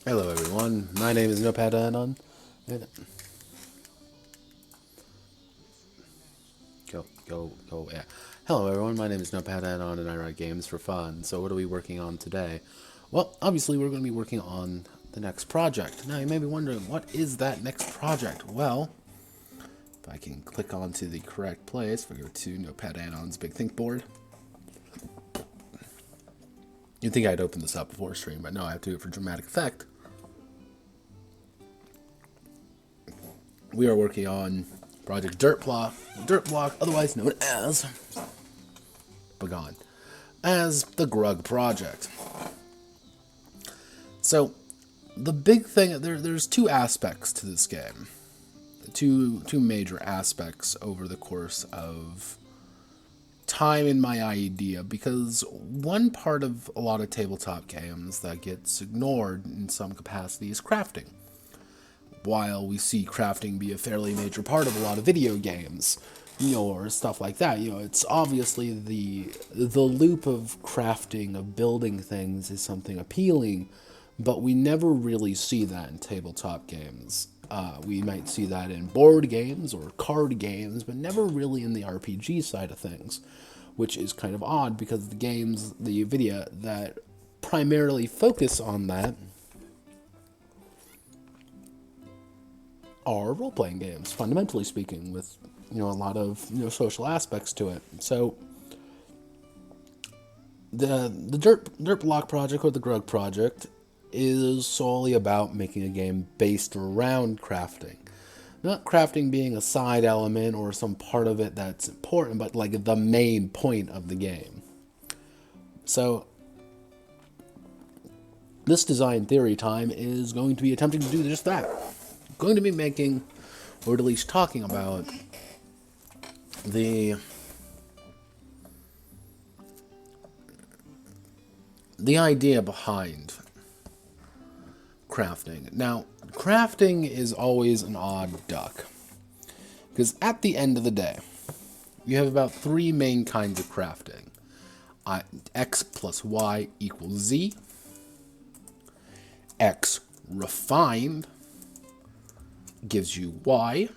Hello everyone, my name is Notepad Anon. Yeah. Hello everyone, my name is Notepad Anon and I write games for fun. So what are we working on today? Well, obviously we're going to be working on the next project. Now you may be wondering, what is that next project? Well, if I can click onto the correct place, if I go to Notepad Anon's Big Think board. You'd think I'd open this up before stream, but no, I have to do it for dramatic effect. We are working on Project Dirt Block, otherwise known as the Grug Project. So, the big thing, there's two aspects to this game. Two major aspects over the course of time in my idea, because one part of a lot of tabletop games that gets ignored in some capacity is crafting. While we see crafting be a fairly major part of a lot of video games, or stuff like that, it's obviously the loop of crafting, of building things is something appealing, but we never really see that in tabletop games. We might see that in board games or card games, but never really in the RPG side of things, which is kind of odd because the video that primarily focus on that are role-playing games, fundamentally speaking, with a lot of social aspects to it. So the Dirt Block Project, or the Grug Project, is solely about making a game based around crafting. Not crafting being a side element or some part of it that's important, but like the main point of the game. So this design theory time is going to be attempting to do just that. Going to be making, or at least talking about, the idea behind crafting. Now, crafting is always an odd duck, because at the end of the day, you have about three main kinds of crafting. X plus Y equals Z, X refined gives you Y,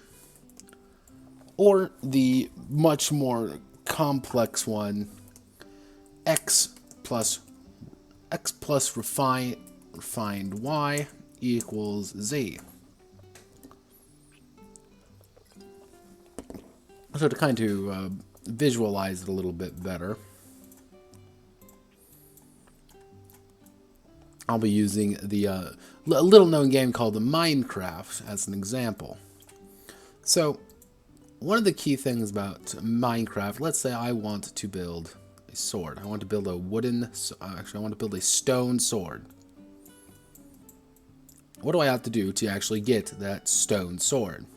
or the much more complex one, X plus refined Y equals Z. So to kind of visualize it a little bit better, I'll be using the little-known game called Minecraft as an example. So, one of the key things about Minecraft, let's say I want to build a sword. I want to build a I want to build a stone sword. What do I have to do to actually get that stone sword?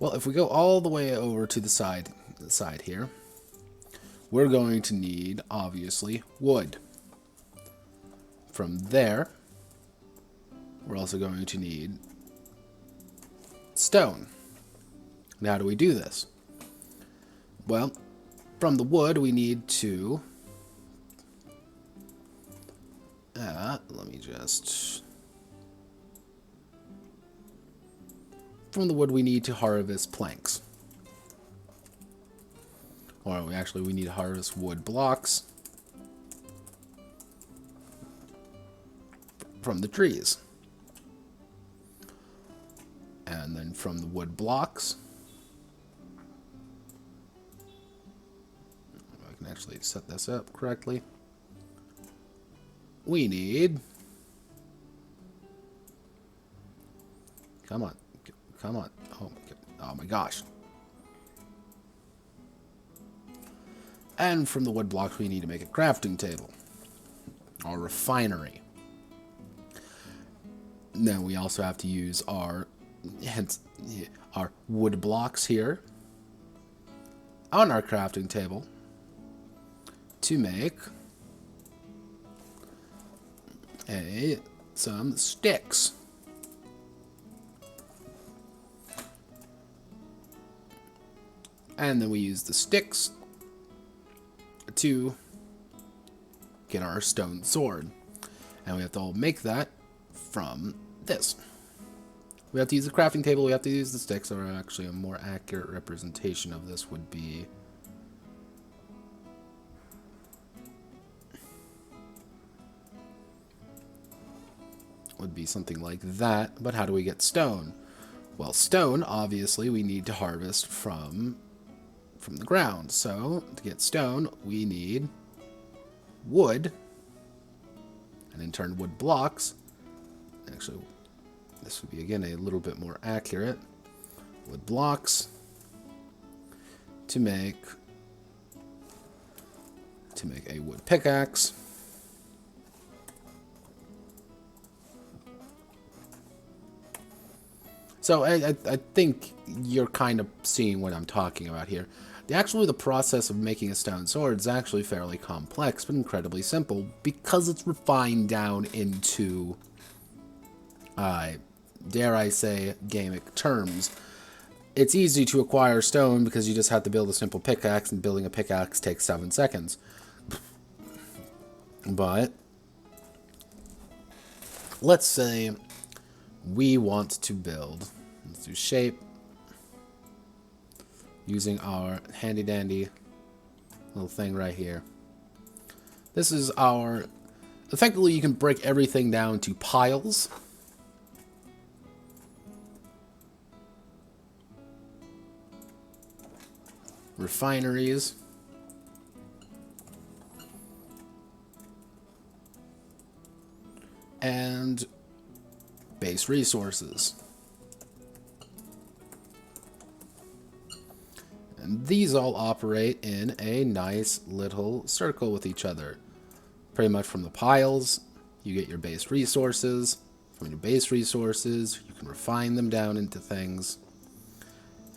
Well, if we go all the way over to the side here, we're going to need, obviously, wood. From there, we're also going to need stone. Now, how do we do this? Well, from the wood, we need to... From the wood, we need to harvest planks. Or we need to harvest wood blocks from the trees. And then from the wood blocks, I can actually set this up correctly, we need, come on, oh my gosh. And from the wood blocks, we need to make a crafting table, or refinery. Then we also have to use our wood blocks here on our crafting table to make some sticks. And then we use the sticks to get our stone sword. And we have to all make that from this. We have to use the crafting table, we have to use the sticks, or actually a more accurate representation of this would be something like that. But how do we get stone? Well, stone, obviously, we need to harvest from the ground. So, to get stone, we need wood, and in turn wood blocks. Actually, this would be, again, a little bit more accurate. Wood blocks to make a wood pickaxe. So I think you're kind of seeing what I'm talking about here. The process of making a stone sword is actually fairly complex, but incredibly simple, because it's refined down into, dare I say, gamic terms. It's easy to acquire stone because you just have to build a simple pickaxe, and building a pickaxe takes 7 seconds. But let's say we want to build, let's do shape, using our handy dandy little thing right here. This is our, effectively you can break everything down to piles. Refineries. And base resources. And these all operate in a nice little circle with each other. Pretty much from the piles, you get your base resources. From your base resources, you can refine them down into things.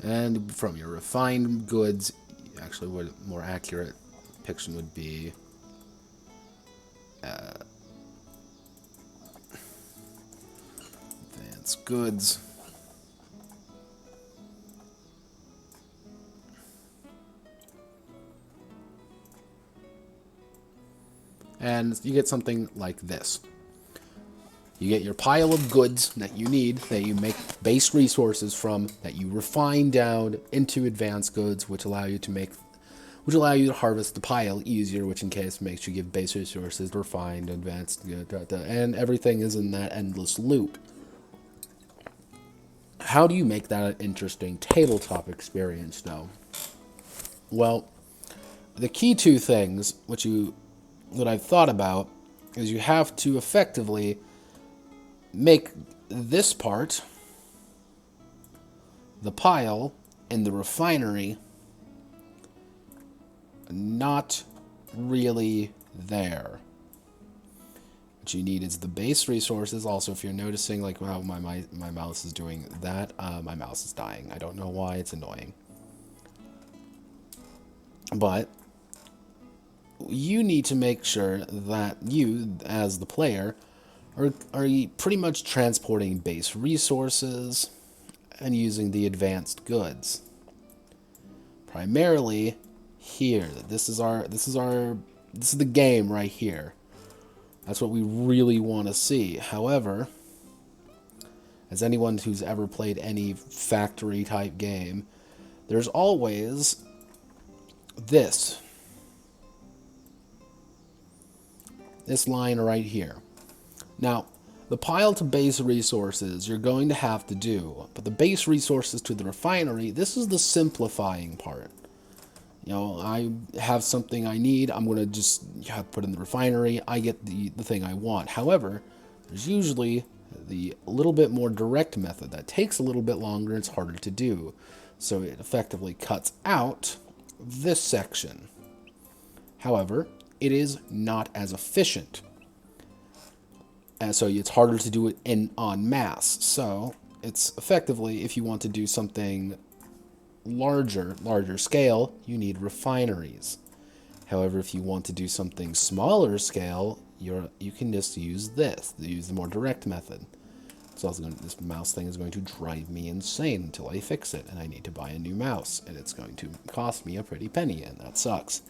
And from your refined goods, actually what a more accurate depiction would be, advanced goods. And you get something like this. You get your pile of goods that you need, that you make base resources from, that you refine down into advanced goods, which allow you to harvest the pile easier, which in case makes you give base resources, refined, advanced, and everything is in that endless loop. How do you make that an interesting tabletop experience, though? Well, the key two things, that I've thought about, is you have to effectively make this part, the pile, and the refinery not really there. What you need is the base resources. Also, if you're noticing, like, how my mouse is doing that, my mouse is dying. I don't know why, it's annoying. But you need to make sure that you, as the player, are pretty much transporting base resources and using the advanced goods. Primarily here. This is the game right here. That's what we really want to see. However, as anyone who's ever played any factory type game, there's always this line right here. Now, the pile to base resources you're going to have to do, but the base resources to the refinery, this is the simplifying part. You know, I have something I need, I'm going to just have to put in the refinery, I get the thing I want. However, there's usually the little bit more direct method that takes a little bit longer, it's harder to do. So it effectively cuts out this section. However, it is not as efficient. And so it's harder to do it en masse. So it's effectively, if you want to do something larger scale, you need refineries. However, if you want to do something smaller scale, you can just use use the more direct method. It's also this mouse thing is going to drive me insane until I fix it, and I need to buy a new mouse, and it's going to cost me a pretty penny, and that sucks.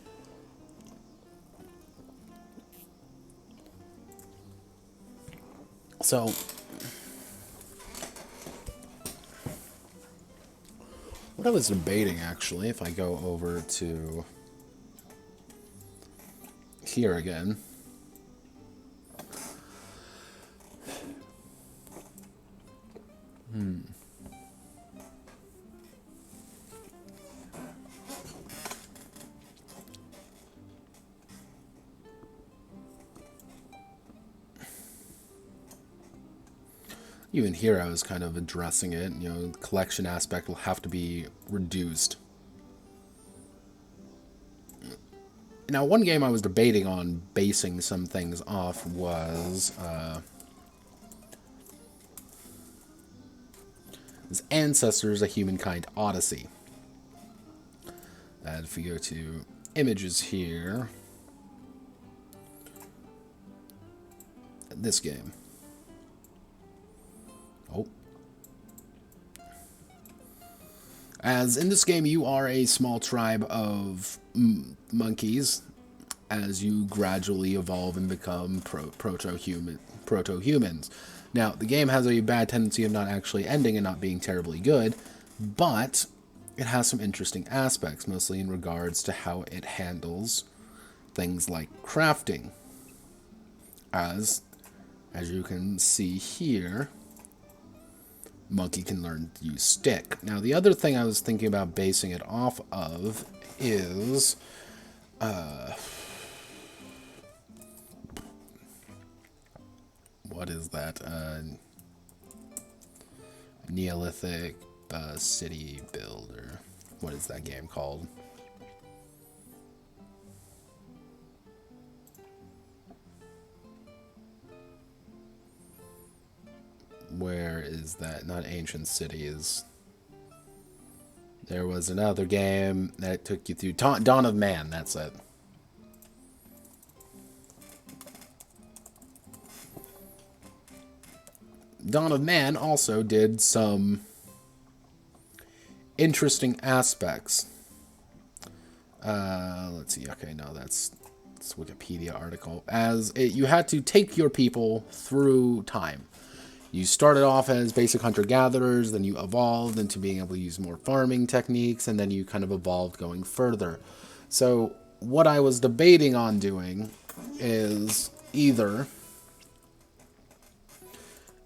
So, what I was debating, actually, if I go over to here again. Even here, I was kind of addressing it. You know, the collection aspect will have to be reduced. Now, one game I was debating on basing some things off was Ancestors: A Humankind Odyssey. And if we go to images here, this game. Oh. As in this game, you are a small tribe of monkeys as you gradually evolve and become proto-humans. Now, the game has a bad tendency of not actually ending and not being terribly good, but it has some interesting aspects, mostly in regards to how it handles things like crafting. As you can see here, monkey can learn to use stick. Now, the other thing I was thinking about basing it off of is what is that? Neolithic city builder. What is that game called? Where is that? Not Ancient Cities. There was another game that took you through Dawn of Man. That's it. Dawn of Man also did some interesting aspects. Let's see. Okay, no, that's Wikipedia article. You had to take your people through time. You started off as basic hunter-gatherers, then you evolved into being able to use more farming techniques, and then you kind of evolved going further. So what I was debating on doing is either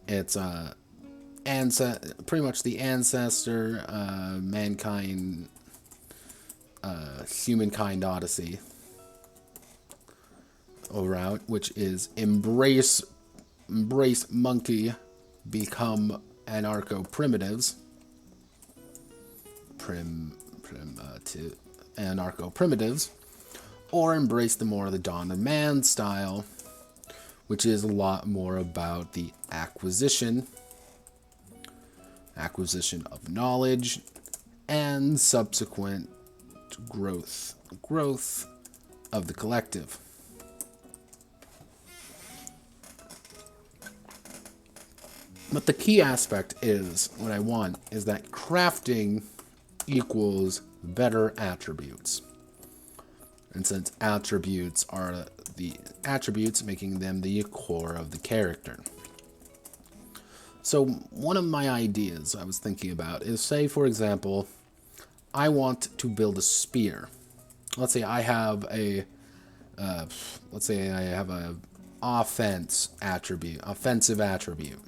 it's pretty much the ancestor, mankind, humankind odyssey route, which is embrace monkey, become anarcho-primitives, anarcho-primitives, or embrace the more of the Dawn of Man style, which is a lot more about the acquisition of knowledge and subsequent growth of the collective. But the key aspect is, what I want, is that crafting equals better attributes. And since attributes are the attributes, making them the core of the character. So one of my ideas I was thinking about is, say, for example, I want to build a spear. Let's say I have a offensive attribute,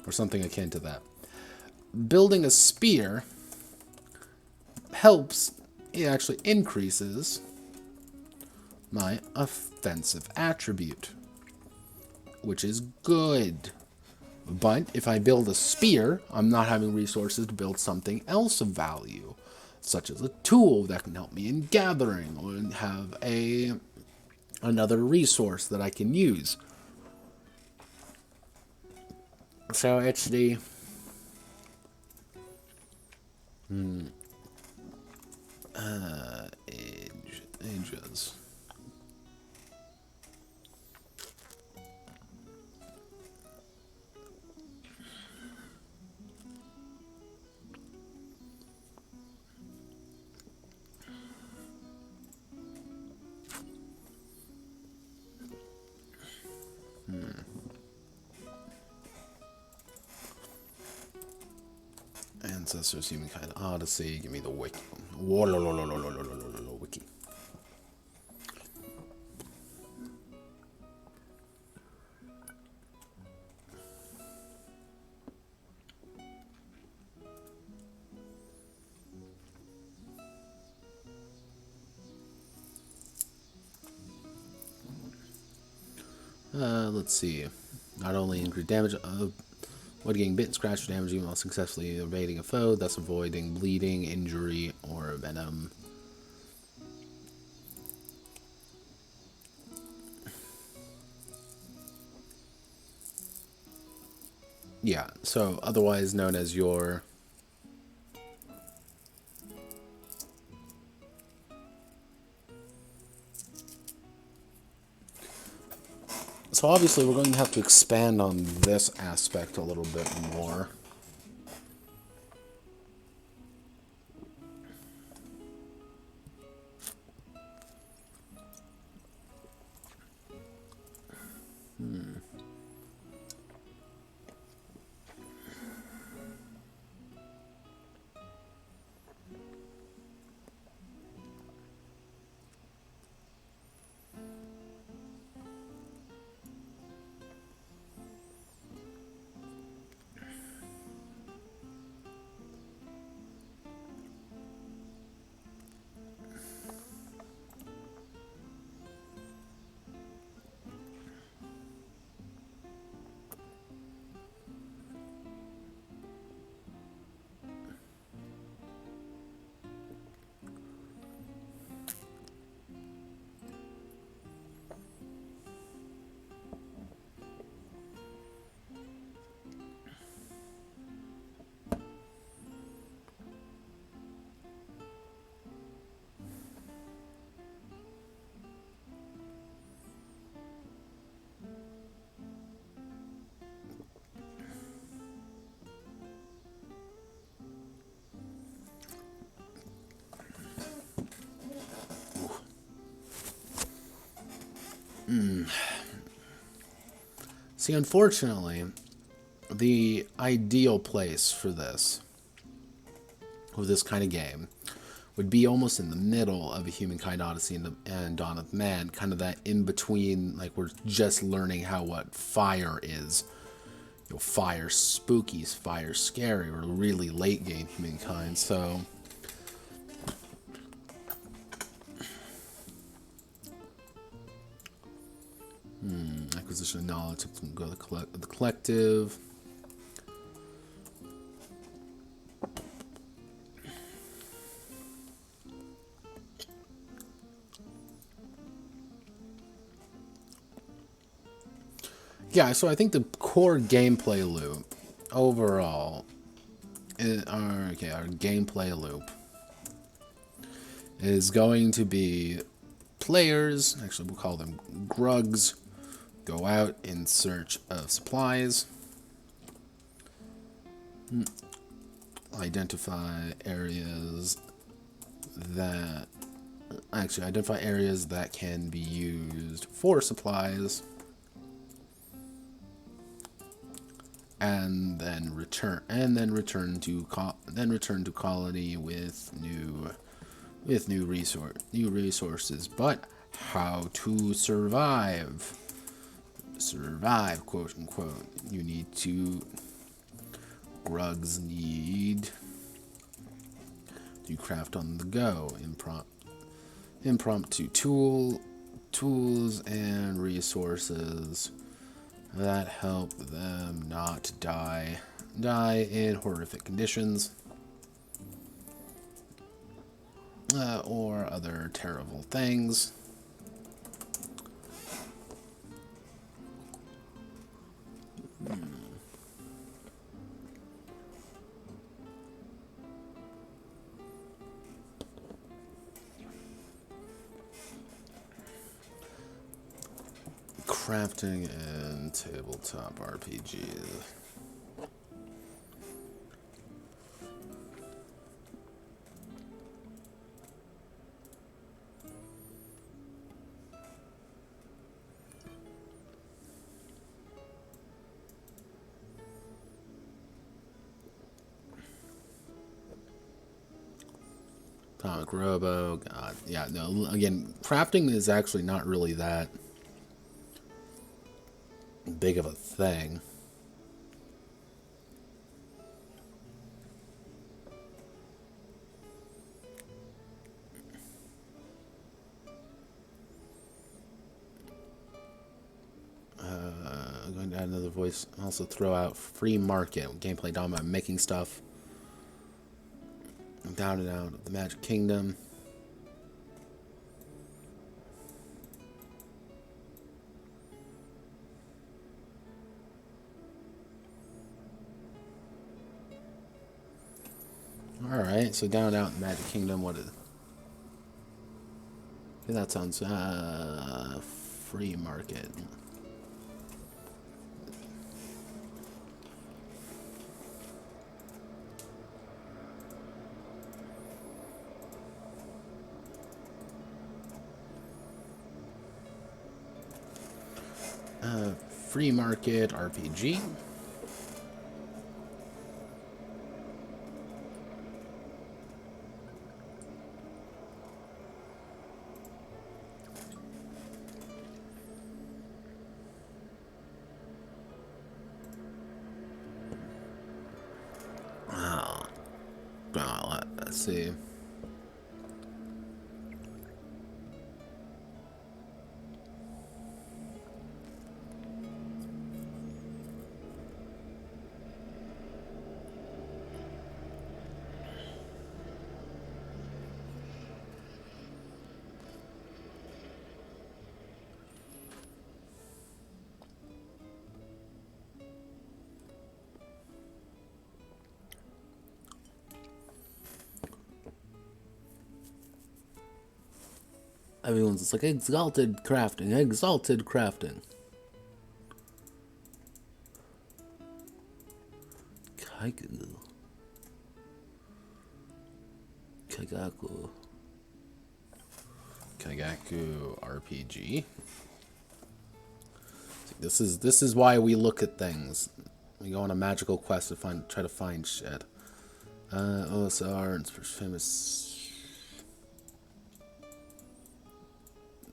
or something akin to that. Building a spear helps, it actually increases my offensive attribute, which is good. But if I build a spear, I'm not having resources to build something else of value, such as a tool that can help me in gathering, or have another resource that I can use. So it's the ages. Ancestors, Humankind Odyssey. Give me the wiki. Wiki. Let's see. Not only increase damage, avoid getting bit, scratched, or damaged while successfully evading a foe, thus avoiding bleeding, injury, or venom. Yeah, so otherwise known as your... So obviously we're going to have to expand on this aspect a little bit more. See, unfortunately, the ideal place for this, with this kind of game, would be almost in the middle of a Humankind Odyssey and Dawn of Man, kind of that in-between, like we're just learning what fire is. You know, fire spooky, fire scary, or really late game Humankind, so... Acquisition of knowledge, go to the collective. Yeah, so I think the core gameplay loop overall, our gameplay loop is going to be players, actually we'll call them Grugs, go out in search of supplies, identify areas that can be used for supplies, and then return to colony with new resources. But how to survive, quote unquote. Grugs need to craft on the go, impromptu tools and resources that help them not die in horrific conditions or other terrible things. Crafting and tabletop RPG. Atomic Robo. God, yeah, no. Again, crafting is actually not really that big of a thing. I'm going to add another voice. Also throw out free market. Gameplay down about making stuff. Down and out. The Magic Kingdom. Alright, so down and out in the Magic Kingdom. What is... Okay, that sounds... free market. Free market RPG. Let's see. Everyone's just like, exalted crafting, exalted crafting. Kaigu. Kagaku. Kagaku RPG. This is why we look at things. We go on a magical quest to try to find shit. OSR, it's famous.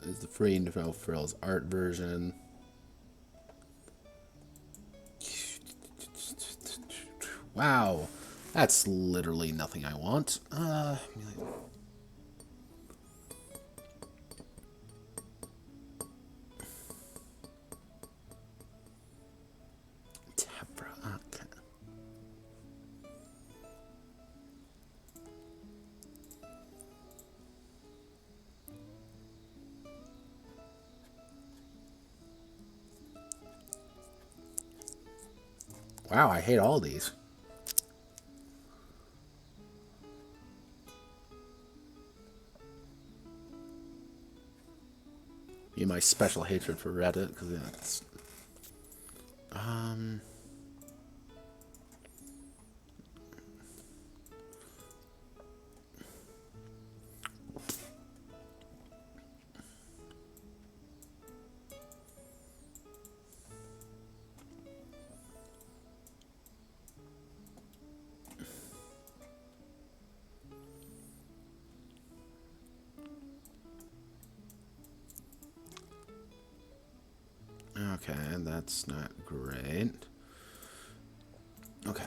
Is the free No Frills art version. Wow, that's literally nothing I want. Wow, I hate all these. Be my special hatred for Reddit, because it's... Okay, that's not great. Okay.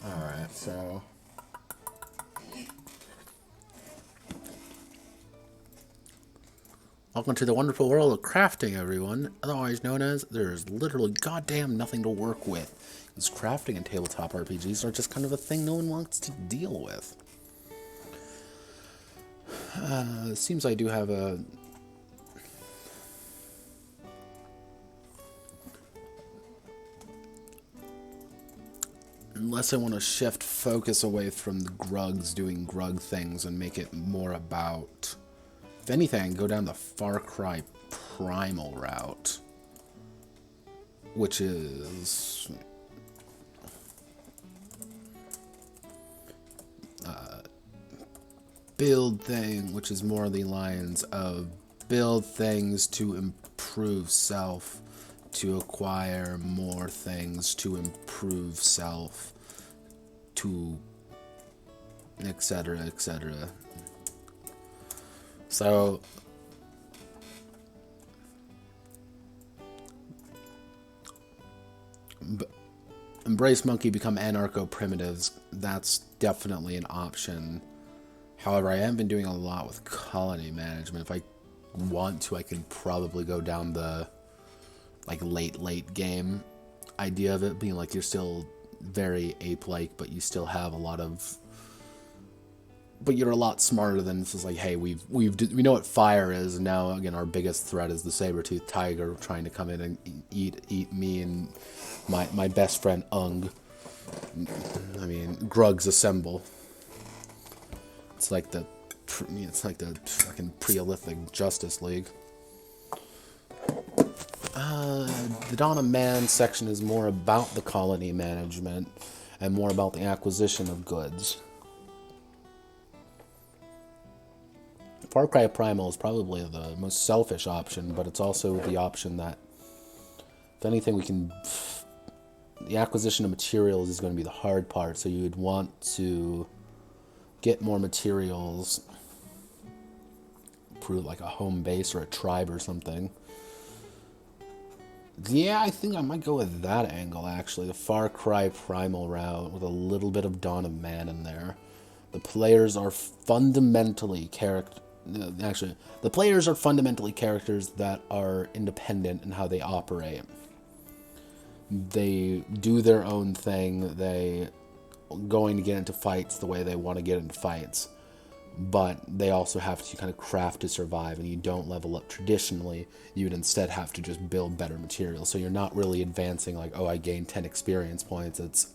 Alright, so... Welcome to the wonderful world of crafting, everyone. Otherwise known as, there's literally goddamn nothing to work with. Because crafting and tabletop RPGs are just kind of a thing no one wants to deal with. It seems I do have a... Unless I want to shift focus away from the Grugs doing Grug things and make it more about... If anything, go down the Far Cry Primal route. Which is... build thing, which is more the lines of build things to improve self, to acquire more things to improve self, to etc., etc. So embrace monkey, become anarcho-primitives. That's definitely an option. However, I haven't been doing a lot with colony management. If I want to, I could probably go down the like late game idea of it, being like you're still very ape-like, but you still have a lot of, but you're a lot smarter than this. Is like, hey, we know what fire is, and now again our biggest threat is the saber-toothed tiger trying to come in and eat me and my best friend Ung. I mean, Grugs assemble. It's like the fucking Preolithic Justice League. The Dawn of Man section is more about the colony management and more about the acquisition of goods. Far Cry Primal is probably the most selfish option, but it's also the option that, if anything, the acquisition of materials is going to be the hard part, so you would want to get more materials, prove like a home base or a tribe or something. Yeah, I think I might go with that angle, actually. The Far Cry Primal route with a little bit of Dawn of Man in there. The players are fundamentally characters that are independent in how they operate. They do their own thing. They going to get into fights the way they want to get into fights, but they also have to kind of craft to survive, and you don't level up traditionally. You would instead have to just build better materials, so you're not really advancing like, oh, I gained 10 experience points. It's,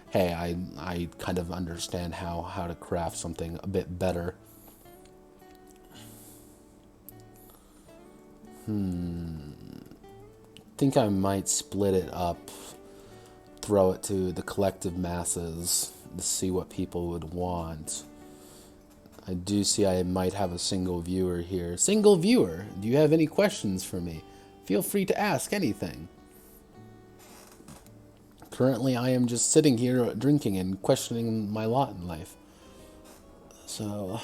hey, I kind of understand how to craft something a bit better. Think I might split it up, throw it to the collective masses to see what people would want. I do see I might have a single viewer here. Single viewer, do you have any questions for me? Feel free to ask anything. Currently, I am just sitting here drinking and questioning my lot in life. So,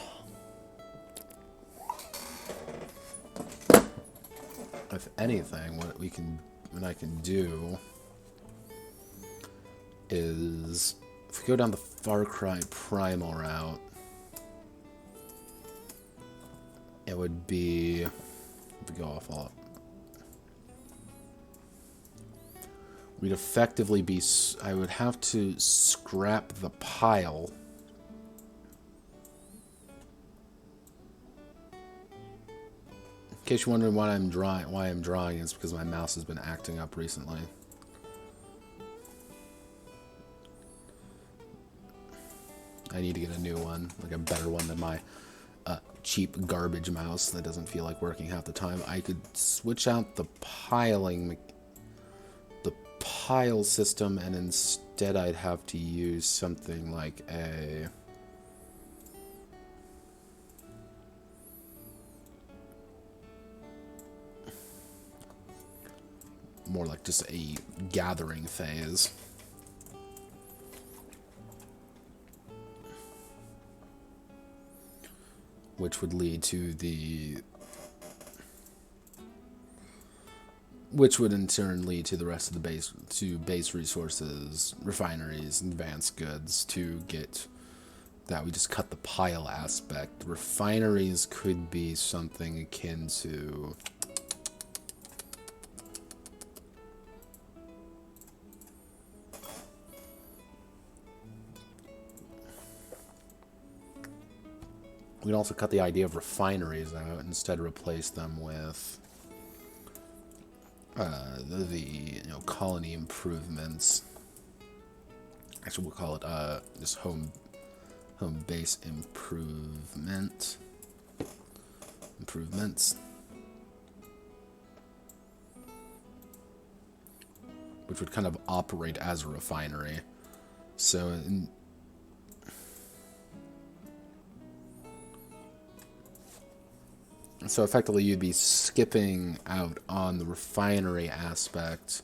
if anything, what I can do is, if we go down the Far Cry Primal route, it would be, if we go off all, we'd effectively be, I would have to scrap the pile. In case you're wondering why I'm drawing, it's because my mouse has been acting up recently. I need to get a new one, like a better one than my cheap garbage mouse that doesn't feel like working half the time. I could switch out the pile system, and instead I'd have to use something like a more like just a gathering phase. Which would lead to which would in turn lead to the rest of the base resources, refineries, advanced goods to get that. We just cut the pile aspect. Refineries could be something akin to we can also cut the idea of refineries out, instead replace them with the colony improvements. Actually, we'll call it just home base improvements, which would kind of operate as a refinery. So So effectively, you'd be skipping out on the refinery aspect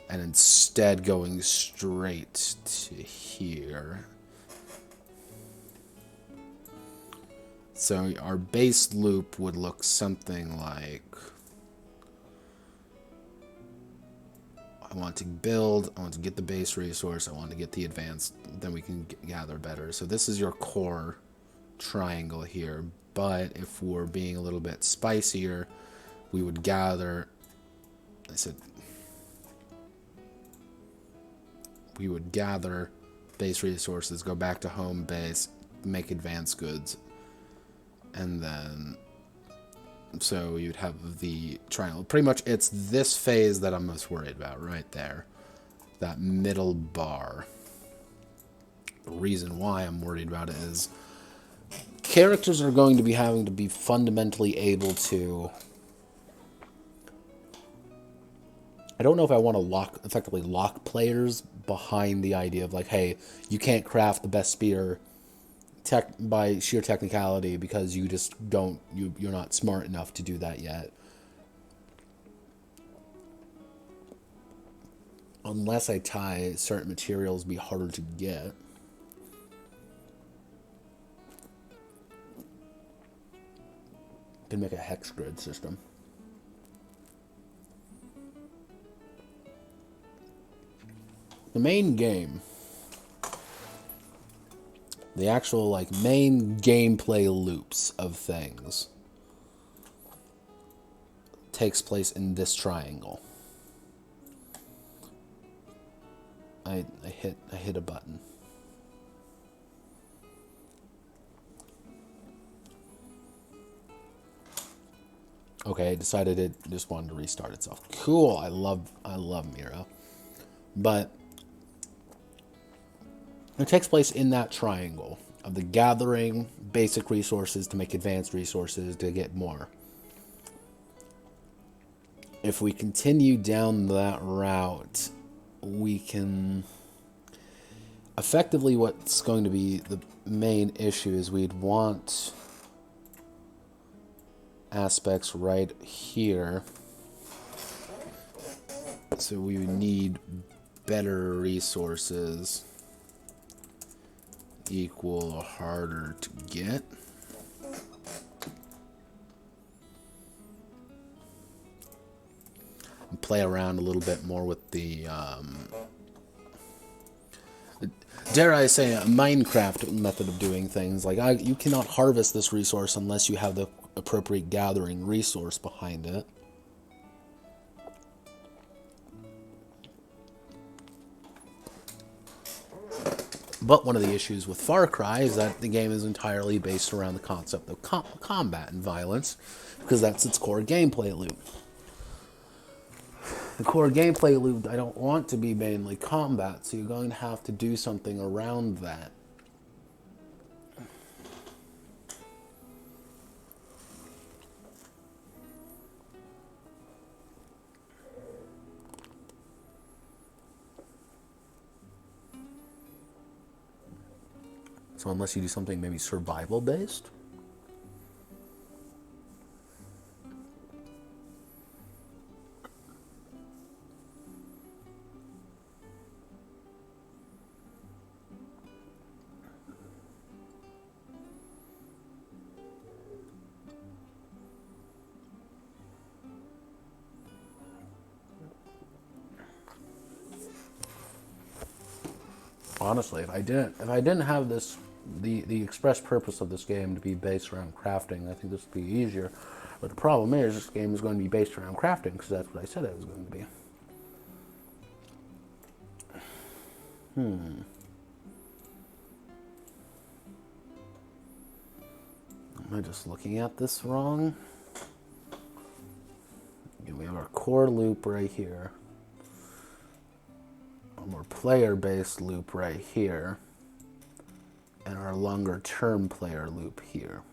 and instead going straight to here. So our base loop would look something like, I want to build, I want to get the base resource, I want to get the advanced, then we can gather better. So this is your core triangle here, but if we're being a little bit spicier, we would gather, I said, we would gather base resources, go back to home base, make advanced goods, and then so you'd have the triangle. Pretty much it's this phase that I'm most worried about right there, that middle bar. The reason why I'm worried about it is characters are going to be having to be fundamentally able to, I don't know if I want to effectively lock players behind the idea of like, hey, you can't craft the best spear by sheer technicality because you just don't, you're not smart enough to do that yet. Unless I tie certain materials be harder to get. Can make a hex grid system. The main game, the actual like main gameplay loops of things, takes place in this triangle. I hit a button. Okay, I decided it just wanted to restart itself. Cool, I love Mira. But it takes place in that triangle of the gathering basic resources to make advanced resources to get more. If we continue down that route, we can effectively, what's going to be the main issue is we'd want aspects right here. So we would need better resources equal or harder to get. And play around a little bit more with the dare I say, a Minecraft method of doing things. Like, you cannot harvest this resource unless you have the appropriate gathering resource behind it. But one of the issues with Far Cry is that the game is entirely based around the concept of combat and violence, because that's its core gameplay loop. The core gameplay loop I don't want to be mainly combat, so you're going to have to do something around that. So unless you do something maybe survival based. Honestly, if I didn't have this, the express purpose of this game to be based around crafting, I think this would be easier. But the problem is, this game is going to be based around crafting, because that's what I said it was going to be. Am I just looking at this wrong? Again, we have our core loop right here. A more player-based loop right here. And our longer-term player loop here.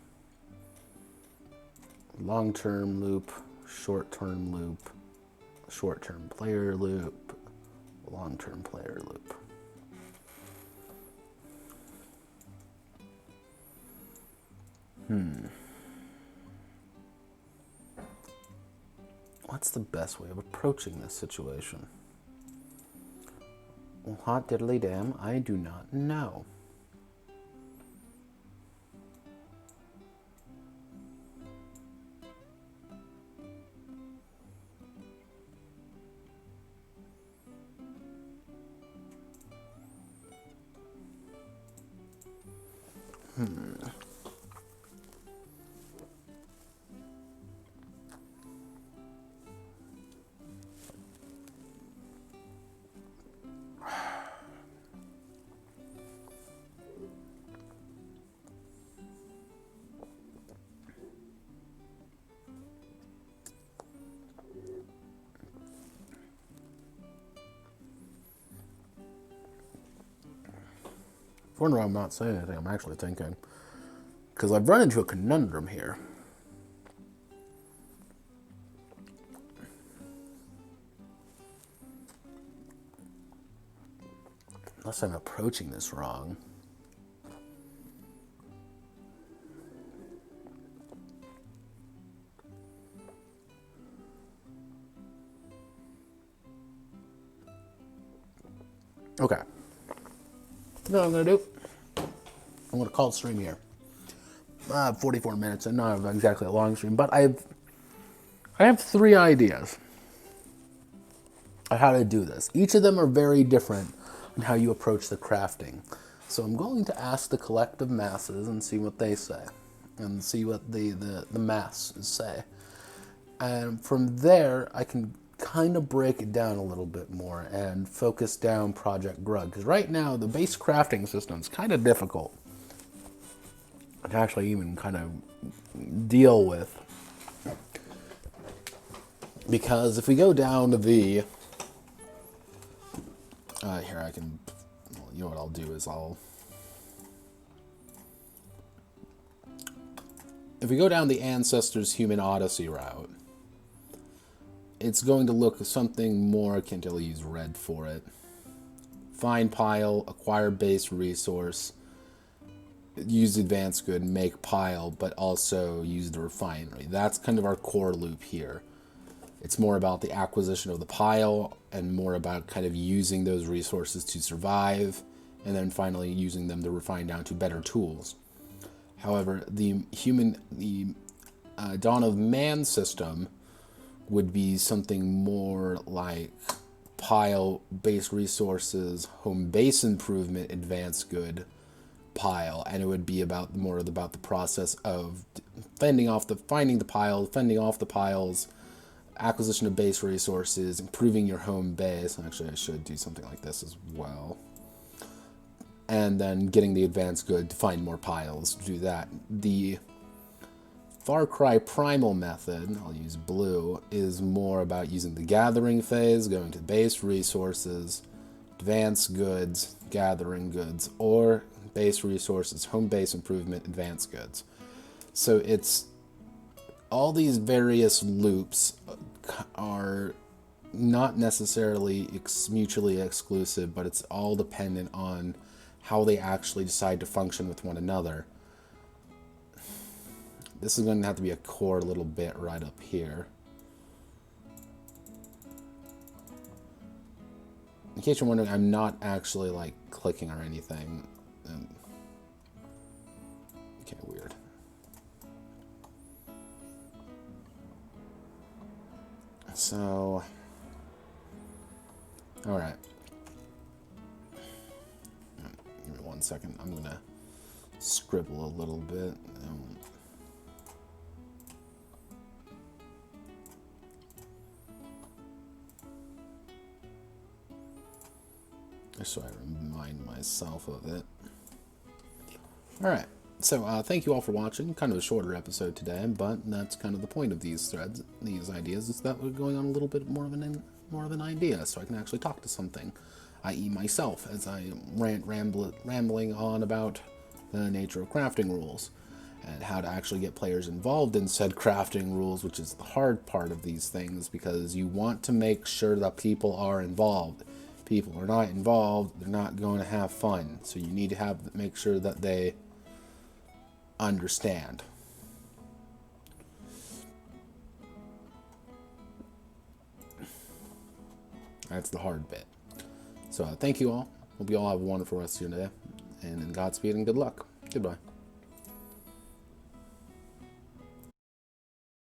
Long-term loop, short-term loop, short-term player loop, long-term player loop. What's the best way of approaching this situation? Well, hot diddly damn, I do not know. Wonder why I'm not saying anything. I'm actually thinking. Because I've run into a conundrum here. Unless I'm approaching this wrong. Okay. You know what I'm going to do? I'm going to call the stream here. 44 minutes, and not exactly a long stream, but I have 3 ideas on how to do this. Each of them are very different in how you approach the crafting. So I'm going to ask the collective masses and see what they say, and see what the masses say. And from there, I can kind of break it down a little bit more and focus down Project Grug. Because right now, the base crafting system is kind of difficult to actually even kind of deal with. Because if we go down to the... here, I can... Well, you know what I'll do is if we go down the Ancestors Human Odyssey route, it's going to look something more akin to, I'll use red for it. Find pile, acquire base resource, use advanced good, make pile, but also use the refinery. That's kind of our core loop here. It's more about the acquisition of the pile and more about kind of using those resources to survive, and then finally using them to refine down to better tools. However, the Dawn of Man system would be something more like pile, base resources, home base improvement, advanced good, pile, and it would be about more about the process of finding off the piles, acquisition of base resources, improving your home base. Actually, I should do something like this as well. And then getting the advanced good to find more piles, to do that. The Far Cry Primal method, I'll use blue, is more about using the gathering phase, going to base resources, advanced goods, gathering goods, or base resources, home base improvement, advanced goods. So it's all these various loops are not necessarily mutually exclusive, but it's all dependent on how they actually decide to function with one another. This is going to have to be a core little bit right up here. In case you're wondering, I'm not actually like clicking or anything. Okay, weird. So, all right. Give me 1 second. I'm gonna scribble a little bit. Just so I remind myself of it. All right. So thank you all for watching. Kind of a shorter episode today, but that's kind of the point of these threads, these ideas, is that we're going on a little bit more of an idea, so I can actually talk to something, i.e. myself, as I rambling on about the nature of crafting rules and how to actually get players involved in said crafting rules, which is the hard part of these things, because you want to make sure that people are involved. People are not involved, they're not going to have fun. So you need to make sure that they understand. That's the hard bit. So thank you all. Hope you all have a wonderful rest of your day. And Godspeed and good luck. Goodbye.